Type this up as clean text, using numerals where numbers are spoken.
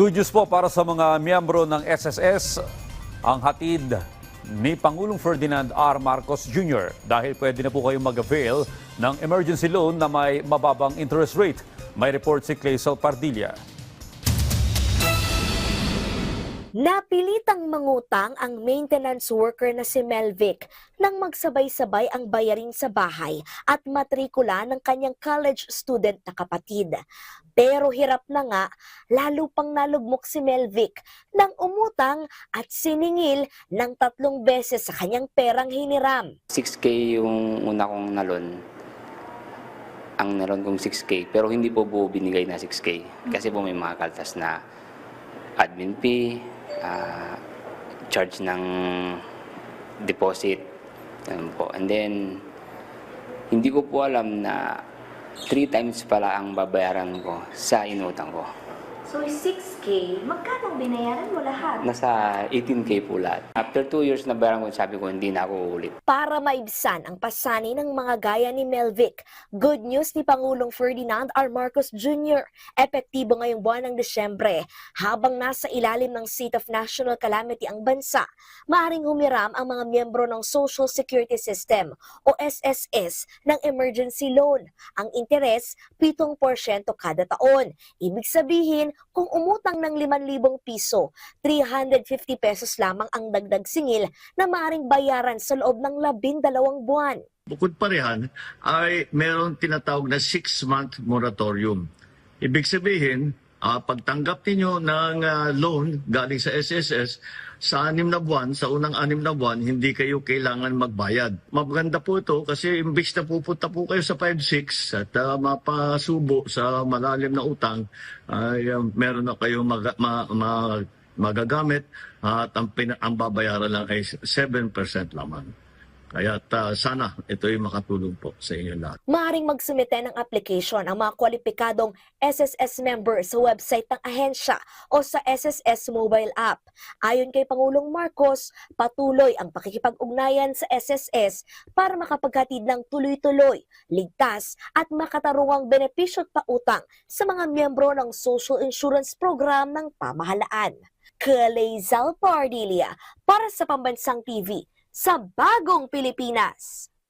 Good news po para sa mga miyembro ng SSS ang hatid ni Pangulong Ferdinand R. Marcos Jr. dahil pwede na po kayong mag-avail ng emergency loan na may mababang interest rate. May report si Clazel Pardilla. Napilitang mangutang ang maintenance worker na si Melvic nang magsabay-sabay ang bayarin sa bahay at matrikula ng kanyang college student na kapatid. Pero hirap na nga, lalo pang nalugmok si Melvic nang umutang at siningil ng 3 beses sa kanyang perang hiniram. 6K yung una kong nalon. Ang nalon kong 6K, pero hindi po buo binigay na 6K. Kasi po may mga kaltas na admin fee, charge ng deposit. Po. And then, hindi ko po alam na 3 times pala ang babayaran ko sa inutang ko. So 6K, magkano binayaran mo lahat? Nasa 18K po lahat. After 2 years na bayaran ko, sabi ko hindi na ako uulit. Para maibsan ang pasani ng mga gaya ni Melvic, good news ni Pangulong Ferdinand R. Marcos Jr. Epektibo ngayong buwan ng Disyembre. Habang nasa ilalim ng State of National Calamity ang bansa, maaaring humiram ang mga miyembro ng Social Security System o SSS ng emergency loan. Ang interes, 7% kada taon. Ibig sabihin, kung umutang ng 5,000 piso, 350 pesos lamang ang dagdag singil na maaaring bayaran sa loob ng 12 buwan. Bukod pa riyan ay meron tinatawag na 6-month moratorium. Ibig sabihin, pagtanggap ninyo ng loan galing sa SSS, sa 6 na buwan, sa unang 6 na buwan, hindi kayo kailangan magbayad. Maganda po ito kasi imbis na pupunta po kayo sa 5-6 at mapasubo sa malalim na utang, ay meron na kayong magagamit at ang babayaran lang ay 7% lamang. Kaya sana ito'y makatulong po sa inyo lahat. Maaaring magsumite ng application ang mga kwalipikadong SSS member sa website ng ahensya o sa SSS mobile app. Ayon kay Pangulong Marcos, patuloy ang pakikipag-ugnayan sa SSS para makapaghatid ng tuloy-tuloy, ligtas at makatarungang benepisyo at pautang sa mga miyembro ng Social Insurance Program ng pamahalaan. Clazel Pardilla para sa Pambansang TV sa Bagong Pilipinas.